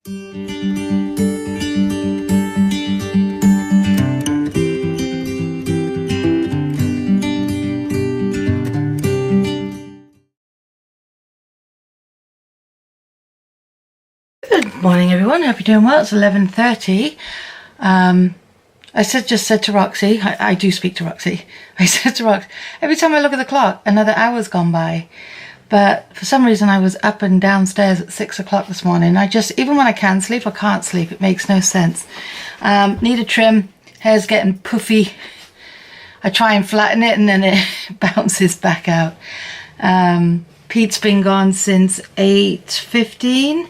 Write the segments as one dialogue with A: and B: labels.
A: Good morning everyone, hope you're doing well. It's 11:30. I just said to Roxy, I do speak to Roxy. I said to Roxy, every time I look at the clock, another hour's gone by. But for some reason I was up and downstairs at 6 o'clock this morning. Even when I can sleep, I can't sleep. It makes no sense. Need a trim. Hair's getting puffy. I try and flatten it and then it bounces back out. Pete's been gone since 8:15.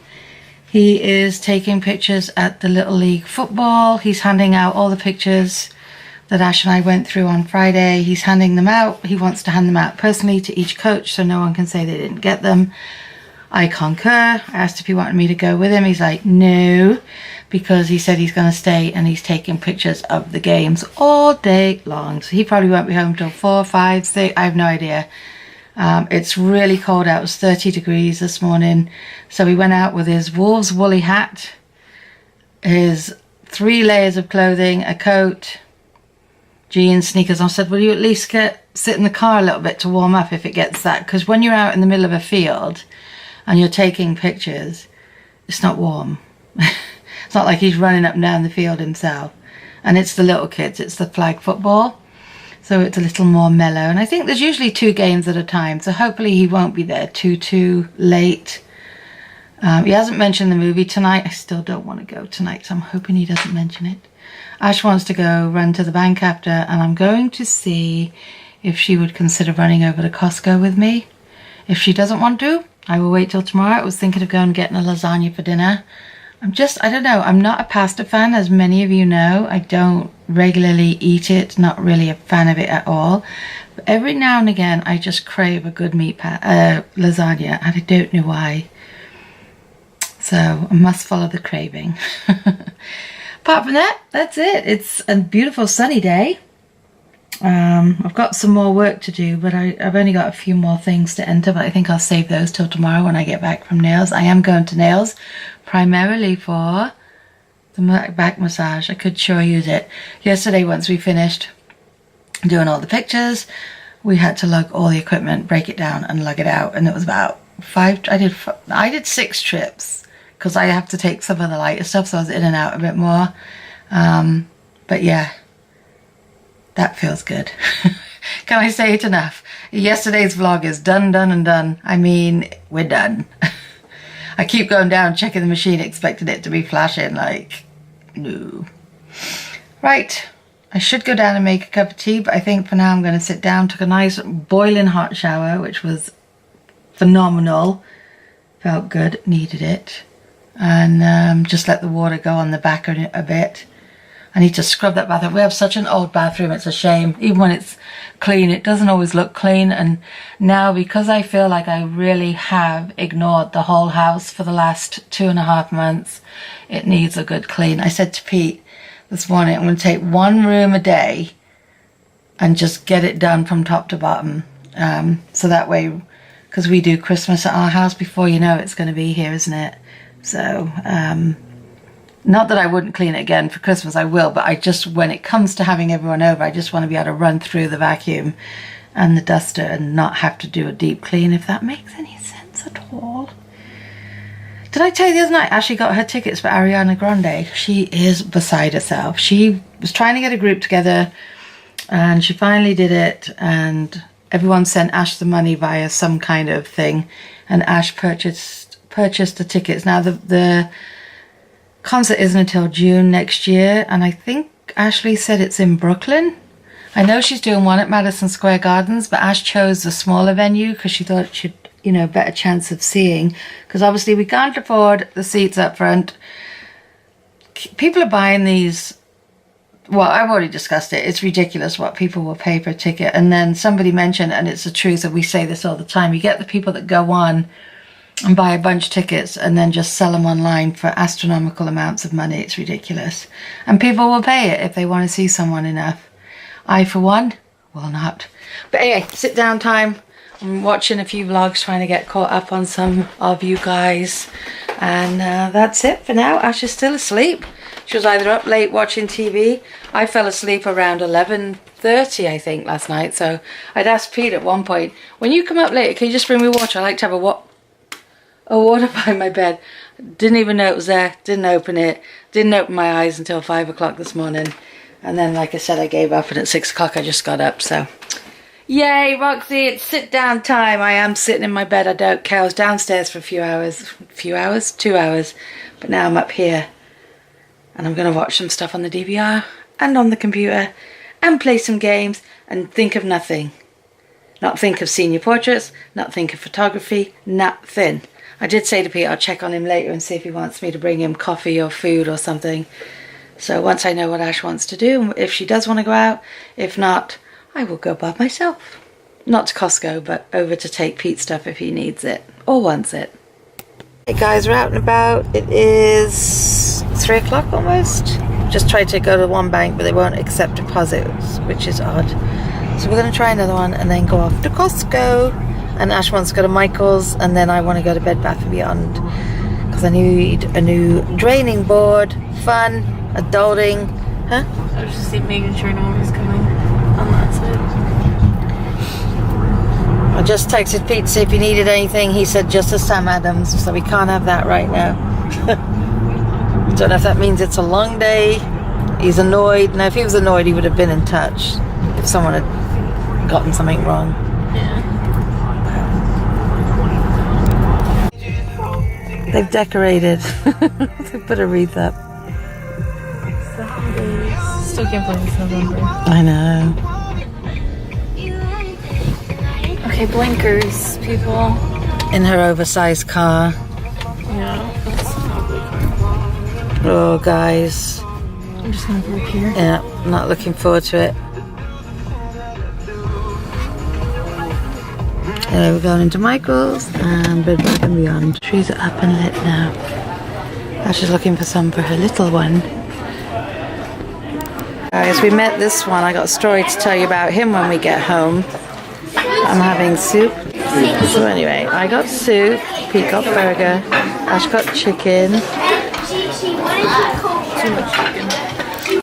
A: He is taking pictures at the Little League football. He's handing out all the pictures that Ash and I went through on Friday. He's handing them out. He wants to hand them out personally to each coach so no one can say they didn't get them. I concur. I asked if he wanted me to go with him. He's like, no, because he said he's going to stay and he's taking pictures of the games all day long. So he probably won't be home till 4, 5, 6. I have no idea. It's really cold out. It was 30 degrees this morning. So he went out with his Wolves woolly hat, his 3 layers of clothing, a coat, jeans, sneakers. I said, will you at least sit in the car a little bit to warm up if it gets that? Because when you're out in the middle of a field and you're taking pictures, it's not warm. It's not like he's running up and down the field himself. And it's the little kids. It's the flag football. So it's a little more mellow. And I think there's usually 2 games at a time. So hopefully he won't be there too late. He hasn't mentioned the movie tonight. I still don't want to go tonight. So I'm hoping he doesn't mention it. Ash wants to go run to the bank after. And I'm going to see if she would consider running over to Costco with me. If she doesn't want to, I will wait till tomorrow. I was thinking of going and getting a lasagna for dinner. I don't know, I'm not a pasta fan, as many of you know. I don't regularly eat it, not really a fan of it at all. But every now and again, I just crave a good lasagna, and I don't know why. So I must follow the craving. Apart from that, that's it. It's a beautiful sunny day. I've got some more work to do, but I've only got a few more things to enter, but I think I'll save those till tomorrow when I get back from nails. I am going to nails primarily for the back massage. I could sure use it. Yesterday, once we finished doing all the pictures, we had to lug all the equipment, break it down and lug it out, and it was about 5. I did 6 trips because I have to take some of the lighter stuff, so I was in and out a bit more. But yeah, that feels good. Can I say it enough? Yesterday's vlog is done and done. I mean, we're done. I keep going down, checking the machine, expecting it to be flashing, like, no. Right, I should go down and make a cup of tea, but I think for now I'm going to sit down. Took a nice boiling hot shower, which was phenomenal. Felt good, needed it. And just let the water go on the back a bit. I need to scrub that bathroom. We have such an old bathroom, it's a shame. Even when it's clean, it doesn't always look clean. And now, because I feel like I really have ignored the whole house for the last 2.5 months, it needs a good clean. I said to Pete this morning, I'm going to take 1 room a day and just get it done from top to bottom. So that way, because we do Christmas at our house, before you know it's going to be here, isn't it? So, not that I wouldn't clean it again for Christmas, I will, but I just, when it comes to having everyone over, I just want to be able to run through the vacuum and the duster and not have to do a deep clean, if that makes any sense at all. Did I tell you the other night Ashley got her tickets for Ariana Grande? She is beside herself. She was trying to get a group together and she finally did it, and everyone sent Ash the money via some kind of thing, and Ash purchased the tickets. Now the concert isn't until June next year, and I think Ashley said it's in Brooklyn. I know she's doing one at Madison Square Gardens, but Ash chose the smaller venue because she thought it should, you know, better chance of seeing, because obviously we can't afford the seats up front. People are buying these, well, I've already discussed it, it's ridiculous what people will pay for a ticket. And then somebody mentioned, and it's the truth, and we say this all the time, you get the people that go on and buy a bunch of tickets and then just sell them online for astronomical amounts of money. It's ridiculous. And people will pay it if they want to see someone enough. I, for one, will not. But anyway, sit down time. I'm watching a few vlogs, trying to get caught up on some of you guys. And that's it for now. Ash is still asleep. She was either up late watching TV. I fell asleep around 11:30, I think, last night. So I'd asked Pete at one point, when you come up later, can you just bring me water? I like to have a water by my bed. Didn't even know it was there. Didn't open it. Didn't open my eyes until 5 o'clock this morning. And then, like I said, I gave up, and at 6 o'clock I just got up. So yay, Roxy, it's sit down time. I am sitting in my bed. I don't care. I was downstairs for a few hours, 2 hours. But now I'm up here. And I'm going to watch some stuff on the DVR and on the computer and play some games and think of nothing. Not think of senior portraits, not think of photography, nothing. I did say to Pete I'll check on him later and see if he wants me to bring him coffee or food or something. So once I know what Ash wants to do, if she does want to go out, if not, I will go by myself. Not to Costco, but over to take Pete's stuff if he needs it or wants it. Hey guys, we're out and about. It is 3 o'clock almost. Just tried to go to one bank, but they won't accept deposits, which is odd. So we're going to try another one and then go off to Costco. And Ash wants to go to Michael's, and then I want to go to Bed Bath & Beyond because I need a new draining board. Fun, adulting. Huh?
B: I was just making sure no one was coming on that side.
A: I just texted Pete to see if he needed anything. He said just a Sam Adams, so we can't have that right now. Don't know if that means it's a long day. He's annoyed. Now, if he was annoyed, he would have been in touch if someone had gotten something wrong.
B: Yeah.
A: They've decorated. They put a wreath up.
B: Still can't believe it's November.
A: I know.
B: Okay, blinkers, people.
A: In her oversized car.
B: Yeah, that's an ugly car.
A: Oh, guys.
B: I'm just gonna park here.
A: Yeah, not looking forward to it. We're going into Michael's and Bed Bath & Beyond. Trees are up and lit now. Ash is looking for some for her little one. Guys, we met this one. I got a story to tell you about him when we get home. I'm having soup. So anyway, I got soup, Pete got burger, Ash got chicken.
B: Too much chicken.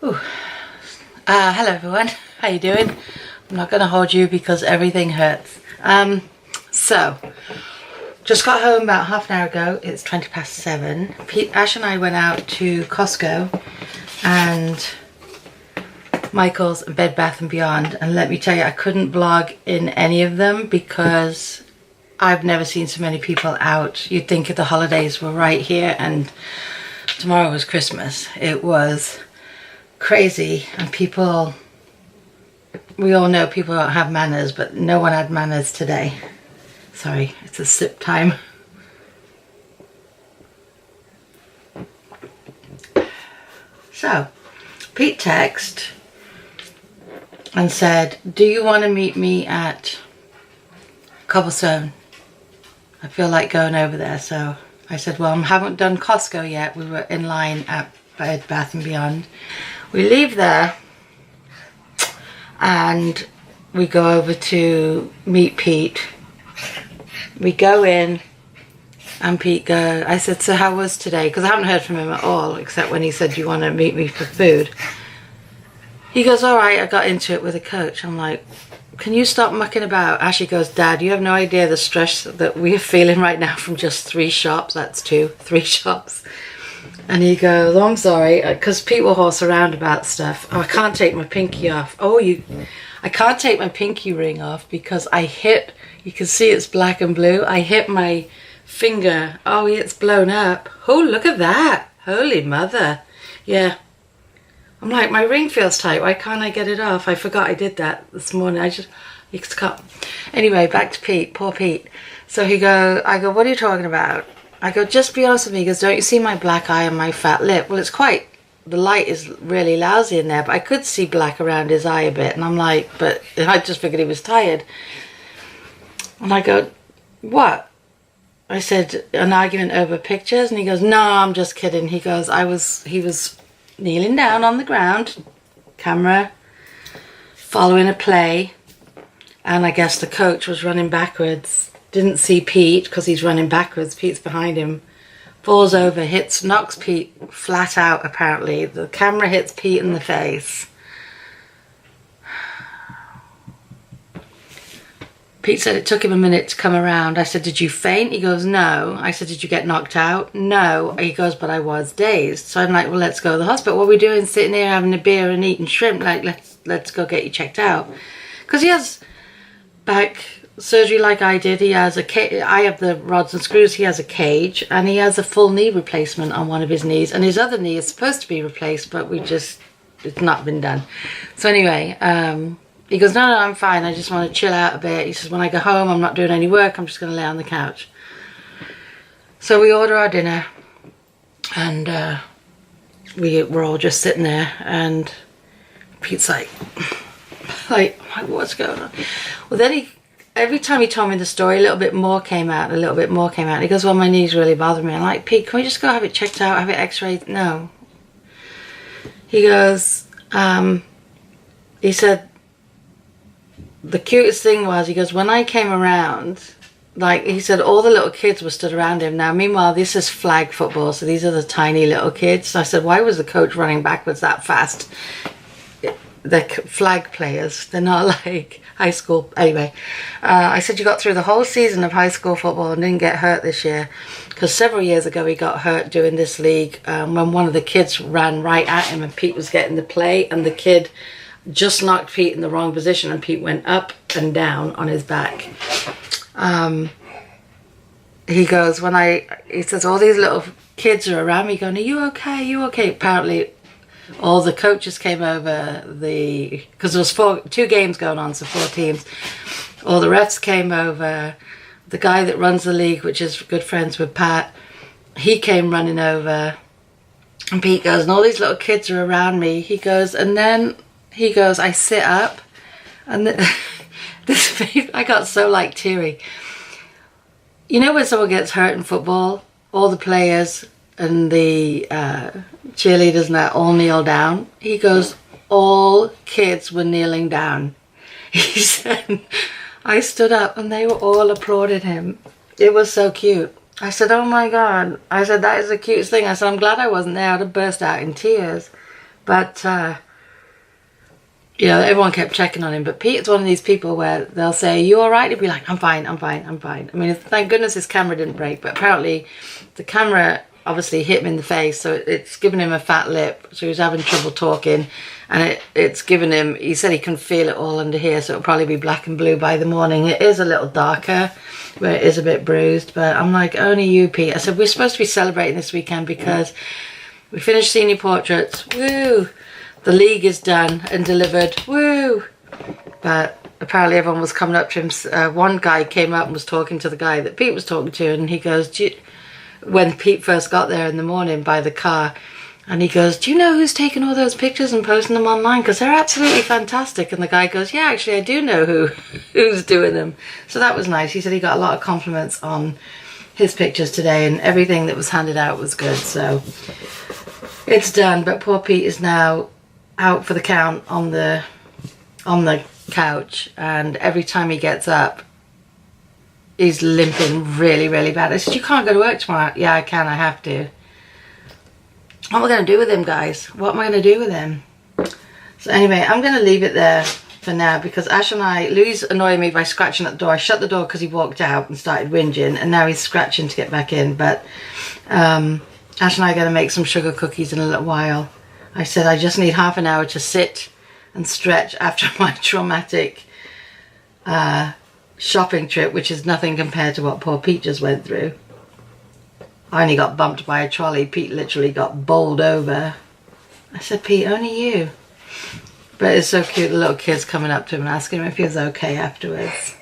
A: Ooh. Hello everyone, how you doing? I'm not going to hold you because everything hurts. So, just got home about half an hour ago. It's 7:20. Ash and I went out to Costco and Michael's and Bed Bath & Beyond, and let me tell you, I couldn't vlog in any of them because I've never seen so many people out. You'd think the holidays were right here and tomorrow was Christmas. It was crazy, and people, we all know people don't have manners, but no one had manners today. Sorry, it's a sip time. So, Pete texted and said, do you want to meet me at Cobblestone? I feel like going over there. So I said, well, I haven't done Costco yet. We were in line at Bed Bath & Beyond. We leave there and we go over to meet Pete. We go in and Pete I said, so how was today? Because I haven't heard from him at all, except when he said, do you want to meet me for food? He goes, all right, I got into it with a coach. I'm like, can you stop mucking about? Ashley goes, Dad, you have no idea the stress that we're feeling right now from just 3 shops. That's 3 shops. And he goes, oh, I'm sorry, because Pete will horse around about stuff. Oh, I can't take my pinky off. I can't take my pinky ring off because I hit, you can see it's black and blue. I hit my finger. Oh, it's blown up. Oh, look at that. Holy mother. Yeah. I'm like, my ring feels tight. Why can't I get it off? I forgot I did that this morning. You can't. Anyway, back to Pete. Poor Pete. So I go, what are you talking about? I go, just be honest with me. He goes, don't you see my black eye and my fat lip? Well, the light is really lousy in there, but I could see black around his eye a bit. And I'm like, but I just figured he was tired. And I go, what? I said, an argument over pictures? And he goes, no, I'm just kidding. He goes, he was kneeling down on the ground, camera, following a play, and I guess the coach was running backwards. Didn't see Pete because he's running backwards. Pete's behind him. falls over, knocks Pete flat out apparently. The camera hits Pete in the face. Pete said it took him a minute to come around. I said, did you faint? He goes, no. I said, did you get knocked out? No. He goes, but I was dazed. So I'm like, well, let's go to the hospital. What are we doing? Sitting here having a beer and eating shrimp? Like, let's go get you checked out. Because he has back surgery like I did. He has I have the rods and screws. He has a cage. And he has a full knee replacement on one of his knees. And his other knee is supposed to be replaced, but it's not been done. So anyway, he goes, no, I'm fine. I just want to chill out a bit. He says, when I go home, I'm not doing any work. I'm just going to lay on the couch. So we order our dinner. And we're all just sitting there. And Pete's like, what's going on? Well, then every time he told me the story, a little bit more came out. He goes, well, my knees really bother me. I'm like, Pete, can we just go have it checked out, have it x-rayed? No. He goes, he said, the cutest thing was, he goes, when I came around, like, he said all the little kids were stood around him. Now, meanwhile, this is flag football, so these are the tiny little kids. So I said, why was the coach running backwards that fast? They're flag players. They're not like high school. Anyway, I said, you got through the whole season of high school football and didn't get hurt this year. Because several years ago, he got hurt doing this league when one of the kids ran right at him and Pete was getting the play, and the kid just knocked Pete in the wrong position and Pete went up and down on his back. He goes, he says, all these little kids are around me going, are you okay? Are you okay? Apparently all the coaches came over, because there was 2 games going on, so 4 teams. All the refs came over. The guy that runs the league, which is good friends with Pat, he came running over. And Pete goes, and all these little kids are around me. He goes, and then he goes, I sit up, and I got so like teary. You know when someone gets hurt in football, all the players and the cheerleaders and that all kneel down? He goes, all kids were kneeling down. He said, I stood up and they were all applauding him. It was so cute. I said, oh my God. I said, that is the cutest thing. I said, I'm glad I wasn't there. I'd have burst out in tears. But you know, everyone kept checking on him. But Pete's one of these people where they'll say, are you all right? He'll be like, I'm fine, I'm fine, I'm fine. I mean, thank goodness his camera didn't break. But apparently the camera obviously hit him in the face. So it's given him a fat lip. So he was having trouble talking. And it's given him, he said he can feel it all under here. So it'll probably be black and blue by the morning. It is a little darker where it is a bit bruised. But I'm like, only you, Pete. I said, we're supposed to be celebrating this weekend because we finished senior portraits. Woo! The league is done and delivered. Woo! But apparently everyone was coming up to him. One guy came up and was talking to the guy that Pete was talking to. And he goes, when Pete first got there in the morning by the car, and he goes, do you know who's taking all those pictures and posting them online? Because they're absolutely fantastic. And the guy goes, yeah, actually, I do know who's doing them. So that was nice. He said he got a lot of compliments on his pictures today, and everything that was handed out was good. So it's done. But poor Pete is now out for the count on the couch, and every time he gets up he's limping really, really bad. I said, you can't go to work tomorrow. Yeah, I can. I have to. What am I going to do with him, guys? What am I going to do with him? So anyway, I'm going to leave it there for now because Ash and Louis annoyed me by scratching at the door. I shut the door because he walked out and started whinging, and now he's scratching to get back in. But Ash and I are going to make some sugar cookies in a little while. I said I just need half an hour to sit and stretch after my traumatic shopping trip, which is nothing compared to what poor Pete just went through. I only got bumped by a trolley. Pete literally got bowled over. I said, Pete, only you. But it's so cute, the little kids coming up to him and asking him if he was okay afterwards.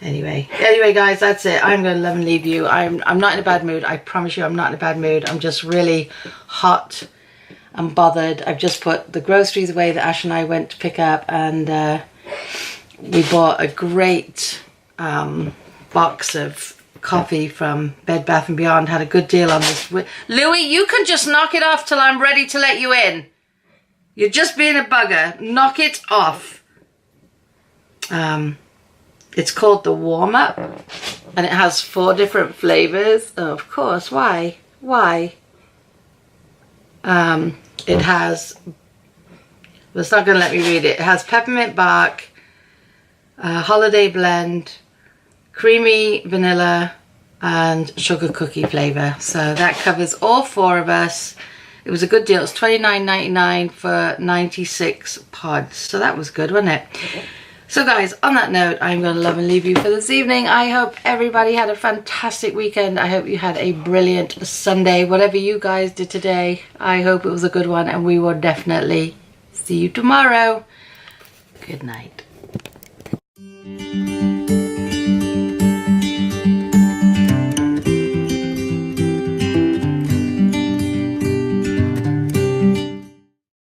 A: Anyway, guys, that's it. I'm going to love and leave you. I'm not in a bad mood. I promise you I'm not in a bad mood. I'm just really hot. I'm bothered. I've just put the groceries away that Ash and I went to pick up, and we bought a great box of coffee from Bed Bath & Beyond. Had a good deal on this. Louis, you can just knock it off till I'm ready to let you in. You're just being a bugger. Knock it off. It's called the warm-up. And it has 4 different flavors. Oh, of course, why? Why? It has, well, it's not going to let me read it. It has peppermint bark, holiday blend, creamy vanilla, and sugar cookie flavor. So that covers all 4 of us. It was a good deal. It's $29.99 for 96 pods. So that was good, wasn't it? So guys, on that note, I'm going to love and leave you for this evening. I hope everybody had a fantastic weekend. I hope you had a brilliant Sunday. Whatever you guys did today, I hope it was a good one, and we will definitely see you tomorrow. Good night.